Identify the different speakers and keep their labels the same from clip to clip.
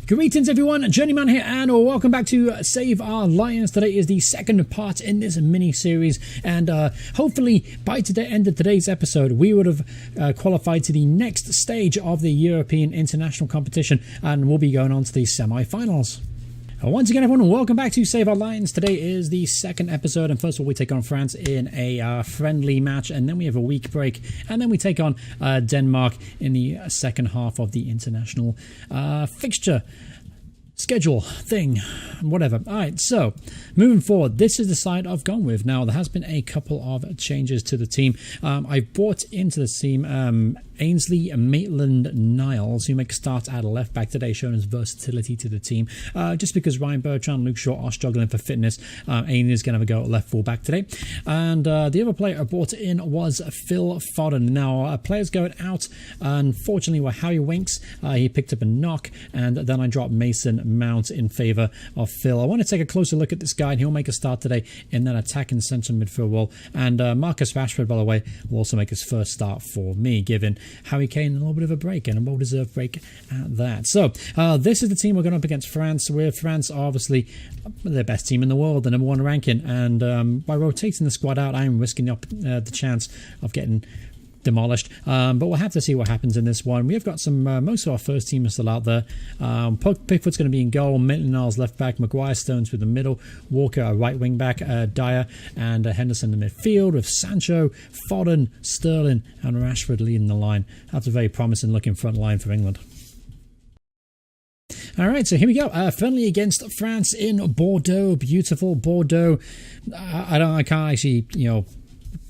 Speaker 1: Greetings everyone, Journeyman here and welcome back to Save Our Lions. Today is the second part in this mini-series and hopefully by the end of today's episode we would have qualified to the next stage of the European international competition and we'll be going on to the semi-finals. Once again everyone, welcome back to Save Our Lions. Today is the second episode and first of all we take on France in a friendly match and then we have a week break and then we take on Denmark in the second half of the international fixture schedule thing, whatever. Alright, so moving forward, this is the side I've gone with. Now there has been a couple of changes to the team. I've brought into the team Ainsley Maitland-Niles, who makes starts at left back today, showing his versatility to the team. Just because Ryan Bertrand and Luke Shaw are struggling for fitness, Ainsley is going to have a go at left full back today. And the other player I brought in was Phil Foden. Now, players going out, unfortunately, were Harry Winks. He picked up a knock, and then I dropped Mason Mount in favour of Phil. I want to take a closer look at this guy, and he'll make a start today in that attacking centre midfield role. And Marcus Rashford, by the way, will also make his first start for me, given Harry Kane a little bit of a break, and a well-deserved break at that. So, this is the team we're going up against France, where France are obviously the best team in the world, the #1 ranking, and by rotating the squad out, I'm risking the chance of getting demolished, but we'll have to see what happens in this one. We have got some most of our first team is still out there. Pickford's going to be in goal, Maitland-Niles left back, Maguire, Stones with the middle, Walker a right wing back, Dyer and Henderson in the midfield with Sancho, Foden, Sterling and Rashford leading the line. That's a very promising looking front line for England. Alright, so here we go. Friendly against France in Bordeaux. Beautiful Bordeaux. I can't actually,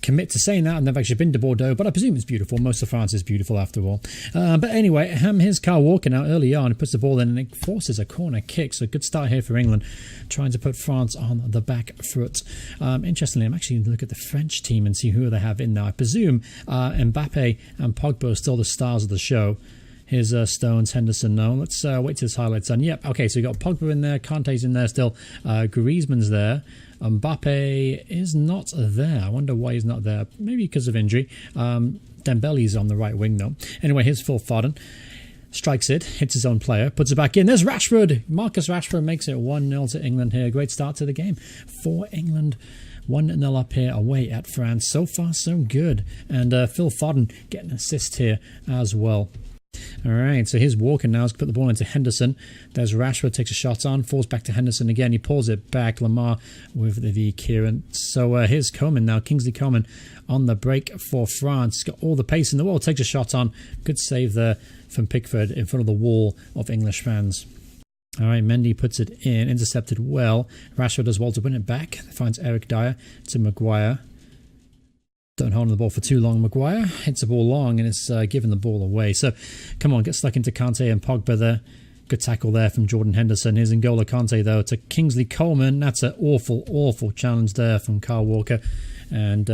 Speaker 1: commit to saying that. I've never actually been to Bordeaux, but I presume it's beautiful. Most of France is beautiful after all. But anyway, here's Kyle Walker now early on. He puts the ball in and it forces a corner kick. So good start here for England, trying to put France on the back foot. Interestingly, I'm actually going to look at the French team and see who they have in there. I presume Mbappe and Pogba are still the stars of the show. Here's Stones, Henderson. No, let's wait till this highlight's done. Yep, okay, so we got Pogba in there, Kante's in there still, Griezmann's there. Mbappe is not there. I wonder why he's not there. Maybe because of injury. Dembele's on the right wing though. Anyway, here's Phil Foden. Strikes it, hits his own player, puts it back in. There's Rashford. Marcus Rashford makes it 1-0 to England here. Great start to the game for England. 1-0 up here away at France. So far, so good. And Phil Foden getting an assist here as well. Alright, so here's Walker now. Let's put the ball into Henderson. There's Rashford, takes a shot on, falls back to Henderson again. He pulls it back. Lamar with the Kieran. So here's Coman now. Kingsley Coman on the break for France. He's got all the pace in the world. Takes a shot on. Good save there from Pickford in front of the wall of English fans. Alright, Mendy puts it in. Intercepted well. Rashford does well to win it back. Finds Eric Dyer to Maguire. Don't hold on the ball for too long. Maguire hits the ball long and it's giving the ball away. So, come on, get stuck into Kante and Pogba there. Good tackle there from Jordan Henderson. Here's N'Golo Kante, though, to Kingsley Coman. That's an awful, awful challenge there from Kyle Walker. And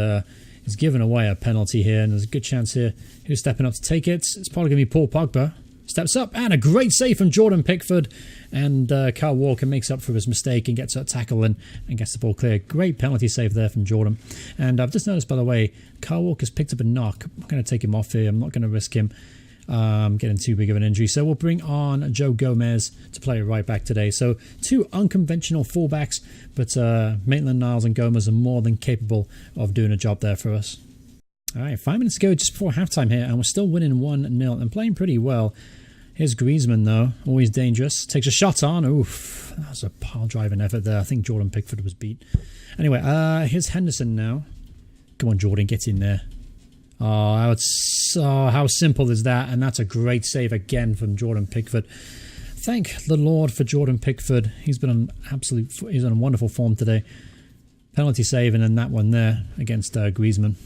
Speaker 1: he's given away a penalty here. And there's a good chance here. Who's stepping up to take it? It's probably going to be Paul Pogba. Steps up and a great save from Jordan Pickford, and Kyle Walker makes up for his mistake and gets a tackle in and gets the ball clear. Great penalty save there from Jordan. And I've just noticed, by the way, Kyle Walker's picked up a knock. I'm not going to take him off here. I'm not going to risk him getting too big of an injury. So we'll bring on Joe Gomez to play right back today. So two unconventional fullbacks, but Maitland-Niles and Gomez are more than capable of doing a job there for us. All right, 5 minutes to go just before halftime here, and we're still winning 1-0 and playing pretty well. Here's Griezmann, though, always dangerous. Takes a shot on. Oof, that was a pile-driving effort there. I think Jordan Pickford was beat. Anyway, here's Henderson now. Come on, Jordan, get in there. Oh, how simple is that? And that's a great save again from Jordan Pickford. Thank the Lord for Jordan Pickford. He's been he's on wonderful form today. Penalty save, and then that one there against Griezmann.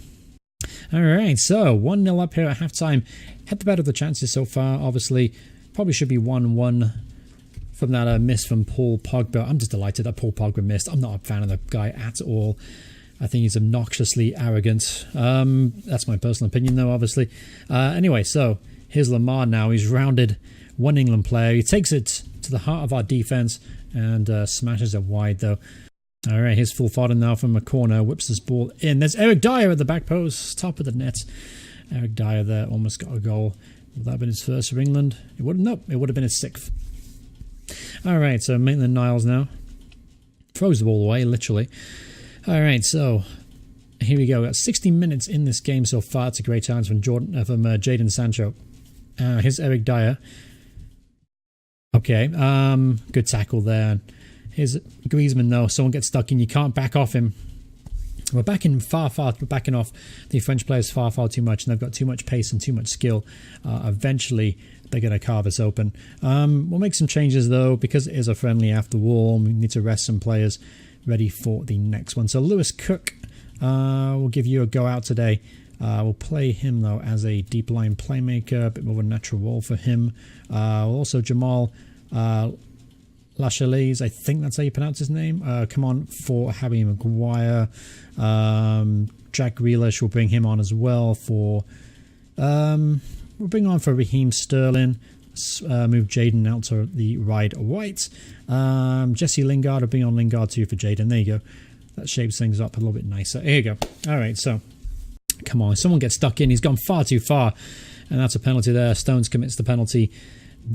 Speaker 1: Alright, so 1-0 up here at halftime. Had the better of the chances so far, obviously. Probably should be 1-1 from that miss from Paul Pogba. I'm just delighted that Paul Pogba missed. I'm not a fan of the guy at all. I think he's obnoxiously arrogant. That's my personal opinion, though, obviously. Anyway, so here's Lamar now. He's rounded one England player. He takes it to the heart of our defence and smashes it wide, though. All right, here's Phil Foden now from a corner, whips this ball in. There's Eric Dyer at the back post, top of the net. Eric Dyer there almost got a goal. Would that have been his first for England? It wouldn't. Nope, it would have been his 6th. All right, so Maitland-Niles now. Throws the ball away, literally. All right, so here we go. We've got 60 minutes in this game so far. It's a great chance from Jadon Sancho. Here's Eric Dyer. Okay, good tackle there. Here's Griezmann though. Someone gets stuck in. You can't back off him. We're backing off the French players far too much, and they've got too much pace and too much skill. Eventually, they're going to carve us open. We'll make some changes though, because it is a friendly after all. We need to rest some players ready for the next one. So Lewis Cook, we'll give you a go out today. We'll play him though as a deep line playmaker, a bit more of a natural role for him. Also Jamal Lachalize, I think that's how you pronounce his name. Come on for Harry Maguire. Jack Grealish, we'll bring him on as well for... we'll bring on for Raheem Sterling. Move Jadon out to the right. Jesse Lingard, I'll bring on Lingard too for Jadon. There you go. That shapes things up a little bit nicer. Here you go. All right, so... Come on, someone gets stuck in. He's gone far too far. And that's a penalty there. Stones commits the penalty.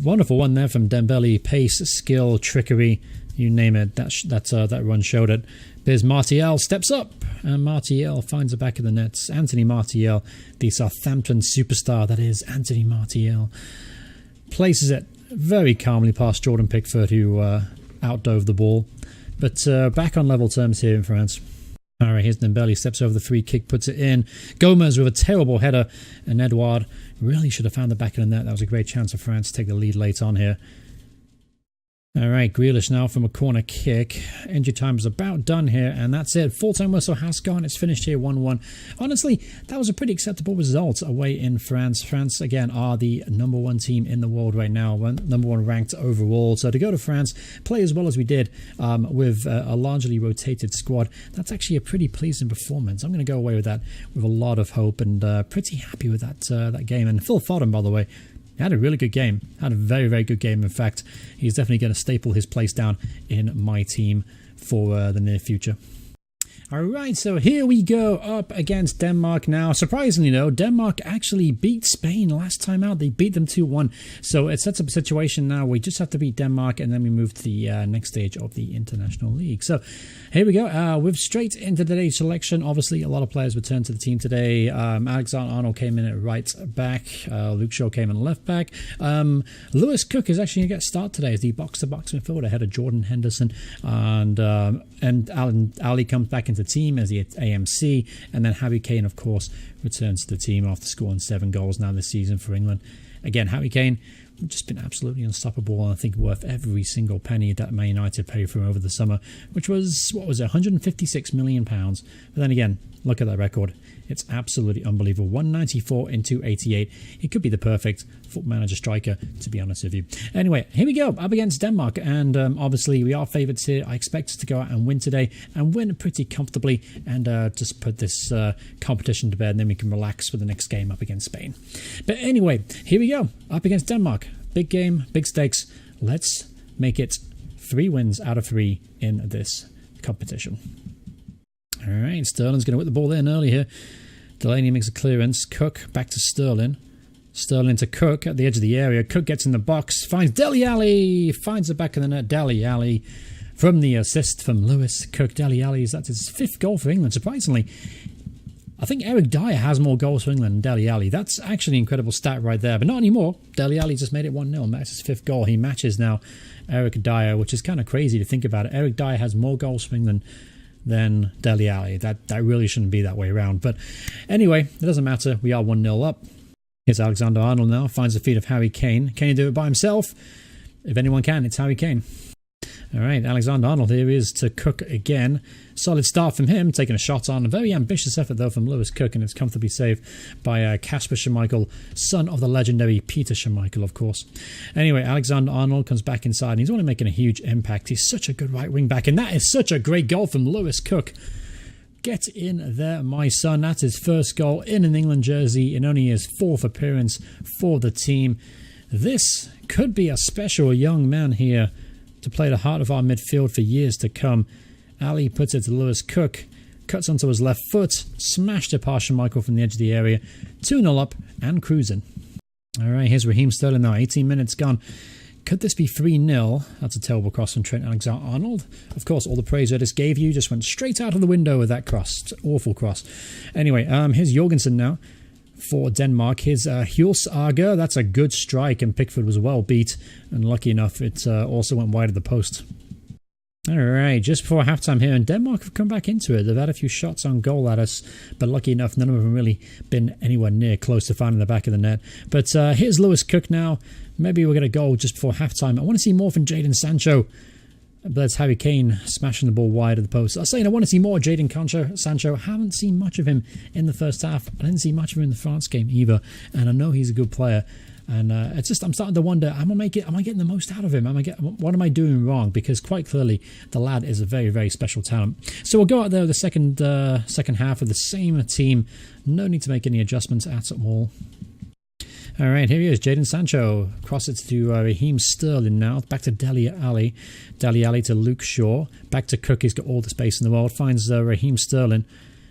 Speaker 1: Wonderful one there from Dembele. Pace, skill, trickery, you name it. That run showed it. There's Martial, steps up. And Martial finds the back of the net. Anthony Martial, the Southampton superstar that is Anthony Martial, places it very calmly past Jordan Pickford, who outdove the ball. But back on level terms here in France. All right, here's Dembele, steps over the free kick, puts it in. Gomez with a terrible header, and Edouard really should have found the back of the net. That was a great chance for France to take the lead late on here. All right, Grealish now from a corner kick. Injury time is about done here, and that's it. Full-time whistle has gone. It's finished here 1-1. Honestly, that was a pretty acceptable result away in France. France, again, are the #1 team in the world right now, #1 ranked overall. So to go to France, play as well as we did with a largely rotated squad, that's actually a pretty pleasing performance. I'm going to go away with that with a lot of hope, and pretty happy with that game. And Phil Foden, by the way, had a really good game. Had a very, very good game. In fact, he's definitely going to staple his place down in my team for the near future. Alright, so here we go up against Denmark now. Surprisingly though, Denmark actually beat Spain last time out. They beat them 2-1. So it sets up a situation now we just have to beat Denmark, and then we move to the next stage of the International League. So here we go. We're straight into today's selection. Obviously, a lot of players returned to the team today. Alexander-Arnold came in at right back. Luke Shaw came in left back. Lewis Cook is actually going to get start today as the box-to-box midfielder ahead of Jordan Henderson. And Ali comes back into the team as the AMC, and then Harry Kane, of course, returns to the team after scoring 7 goals now this season for England. Again, Harry Kane just been absolutely unstoppable, and I think worth every single penny that Man United paid for him over the summer, which was, what was it, £156 million. But then again, look at that record. It's absolutely unbelievable. 194 in 288. He could be the perfect foot manager striker, to be honest with you. Anyway, here we go, up against Denmark, and obviously we are favourites here. I expect us to go out and win today, and win pretty comfortably, and just put this competition to bed, and then we can relax for the next game up against Spain. But anyway, here we go, up against Denmark. Big game, big stakes. Let's make it 3 wins out of 3 in this competition. All right, Sterling's going to whip the ball in early here. Delaney makes a clearance. Cook back to Sterling. Sterling to Cook at the edge of the area. Cook gets in the box. Finds Dele Alli. Finds the back of the net. Dele Alli from the assist from Lewis Cook. Dele Alli, that's his 5th goal for England. Surprisingly, I think Eric Dyer has more goals for England than Dele Alli. That's actually an incredible stat right there. But not anymore. Dele Alli just made it 1-0. That's his 5th goal. He matches now Eric Dyer, which is kind of crazy to think about it. Eric Dyer has more goals for England than Dele Alli. That really shouldn't be that way around. But anyway, it doesn't matter. We are 1-0 up. Here's Alexander-Arnold now. Finds the feet of Harry Kane. Can he do it by himself? If anyone can, it's Harry Kane. All right, Alexander-Arnold here is to Cook again. Solid start from him, taking a shot on. A very ambitious effort, though, from Lewis Cook, and it's comfortably saved by Kasper Schmeichel, son of the legendary Peter Schmeichel, of course. Anyway, Alexander-Arnold comes back inside, and he's only making a huge impact. He's such a good right wing back, and that is such a great goal from Lewis Cook. Get in there, my son. That's his 1st goal in an England jersey in only his 4th appearance for the team. This could be a special young man here to play the heart of our midfield for years to come. Ali puts it to Lewis Cook, cuts onto his left foot, smashed it past Schmeichel from the edge of the area. 2-0 up and cruising. All right, here's Raheem Sterling now. 18 minutes gone. Could this be 3-0? That's a terrible cross from Trent Alexander-Arnold. Of course, all the praise I just gave you just went straight out of the window with that cross. Awful cross. Anyway, here's Jorgensen now for Denmark. Here's Hjulsager. That's a good strike, and Pickford was well beat. And lucky enough, it also went wide of the post. All right, just before halftime here, and Denmark have come back into it. They've had a few shots on goal at us, but lucky enough, none of them really been anywhere near close to finding the back of the net. But here's Lewis Cook now. Maybe we'll get a goal just before halftime. I want to see more from Jadon Sancho. But that's Harry Kane smashing the ball wide of the post. I was saying I want to see more Jadon Sancho. Haven't seen much of him in the first half. I didn't see much of him in the France game either. And I know he's a good player. And it's just, I'm starting to wonder, am I getting the most out of him? What am I doing wrong? Because quite clearly, the lad is a very, very special talent. So we'll go out there with the second half with the same team. No need to make any adjustments at all. All right, here he is, Jadon Sancho. Cross it to Raheem Sterling now. Back to Dele Alli. Dele Alli to Luke Shaw. Back to Cook. He's got all the space in the world. Finds Raheem Sterling.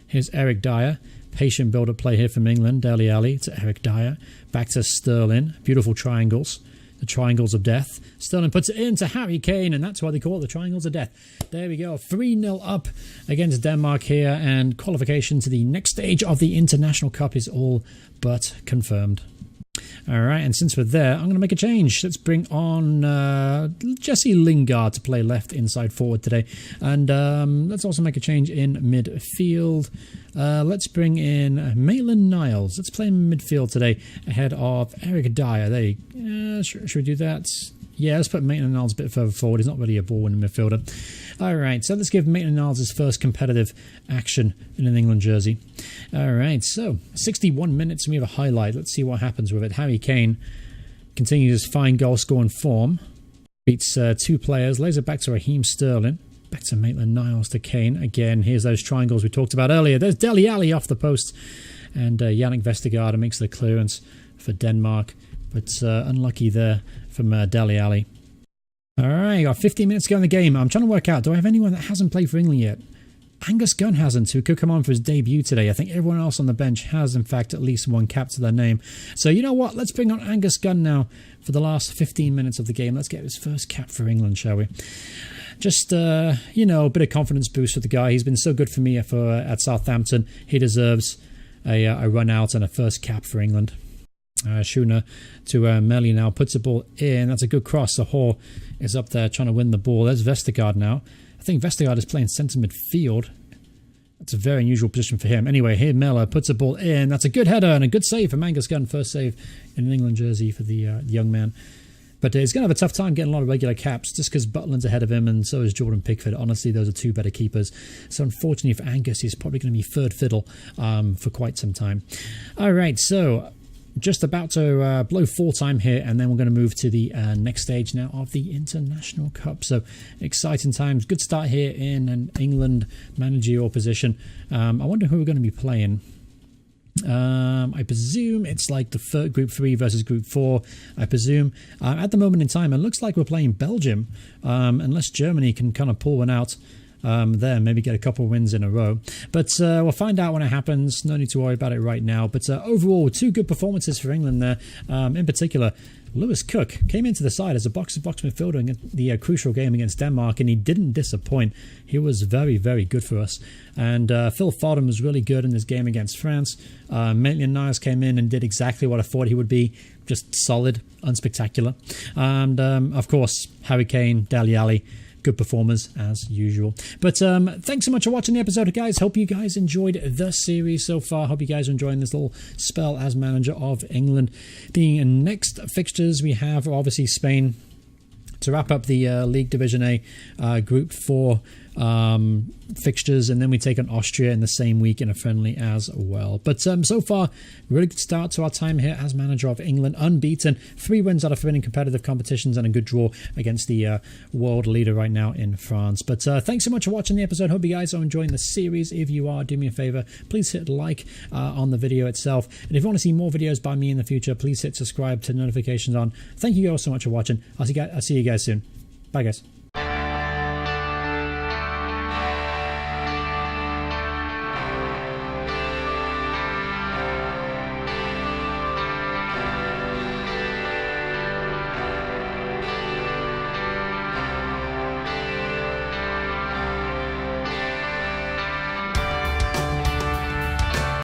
Speaker 1: Here's Eric Dyer. Patient build-up play here from England. Dele Alli to Eric Dyer. Back to Sterling. Beautiful triangles. The triangles of death. Sterling puts it in to Harry Kane, and that's why they call it the triangles of death. There we go. 3-0 up against Denmark here, and qualification to the next stage of the International Cup is all but confirmed. All right, and since we're there, I'm going to make a change. Let's bring on Jesse Lingard to play left inside forward today. And let's also make a change in midfield. Let's bring in Maitland-Niles. Let's play in midfield today ahead of Eric Dyer. Should we do that? Yeah, let's put Maitland-Niles a bit further forward. He's not really a ball-winning midfielder. All right, so let's give Maitland-Niles his first competitive action in an England jersey. All right, so 61 minutes and we have a highlight. Let's see what happens with it. Harry Kane continues his fine goal-scoring form. Beats two players, lays it back to Raheem Sterling. Back to Maitland-Niles to Kane. Again, here's those triangles we talked about earlier. There's Dele Alli off the post. And Yannick Vestergaard makes the clearance for Denmark. But unlucky there from Dele Alli. All right, got 15 minutes to go in the game. I'm trying to work out, do I have anyone that hasn't played for England yet? Angus Gunn hasn't, who could come on for his debut today. I think everyone else on the bench has, in fact, at least one cap to their name. So you know what? Let's bring on Angus Gunn now for the last 15 minutes of the game. Let's get his first cap for England, shall we? Just, a bit of confidence boost for the guy. He's been so good for me at Southampton. He deserves a run out and a first cap for England. Schooner to Melly now, puts the ball in. That's a good cross. The Hall is up there trying to win the ball. There's Vestergaard now. I think Vestergaard is playing centre midfield. That's a very unusual position for him. Anyway, here Mellor puts the ball in. That's a good header and a good save from Angus Gunn. First save in an England jersey for the young man. But he's going to have a tough time getting a lot of regular caps just because Butland's ahead of him and so is Jordan Pickford. Honestly, those are two better keepers. So unfortunately for Angus, he's probably going to be third fiddle for quite some time. All right, so just about to blow full time here, and then we're going to move to the next stage now of the International Cup. So exciting times. Good start here in an England managerial position. I wonder who we're going to be playing. I presume it's like the Group 3 versus Group 4. I presume at the moment in time, it looks like we're playing Belgium, unless Germany can kind of pull one out. There, maybe get a couple of wins in a row. But we'll find out when it happens. No need to worry about it right now. But overall, two good performances for England there. In particular, Lewis Cook came into the side as a box-to-box midfielder in the crucial game against Denmark, and he didn't disappoint. He was very, very good for us. And Phil Foden was really good in this game against France. Maitland-Niles came in and did exactly what I thought he would be. Just solid, unspectacular. And, of course, Harry Kane, Dele Alli, good performers as usual. But thanks so much for watching the episode, guys. Hope you guys enjoyed the series so far. Hope you guys are enjoying this little spell as manager of England. The next fixtures we have are obviously Spain to wrap up the League Division A Group 4 fixtures, and then we take on Austria in the same week in a friendly as well. But so far, really good start to our time here as manager of England. Unbeaten, 3 wins out of 3 in competitive competitions, and a good draw against the world leader right now in France. But thanks so much for watching the episode. Hope you guys are enjoying the series. If you are, do me a favor, please hit like on the video itself, and if you want to see more videos by me in the future, please hit subscribe, turn notifications on. Thank you guys so much for watching. I'll see you guys soon. Bye, guys.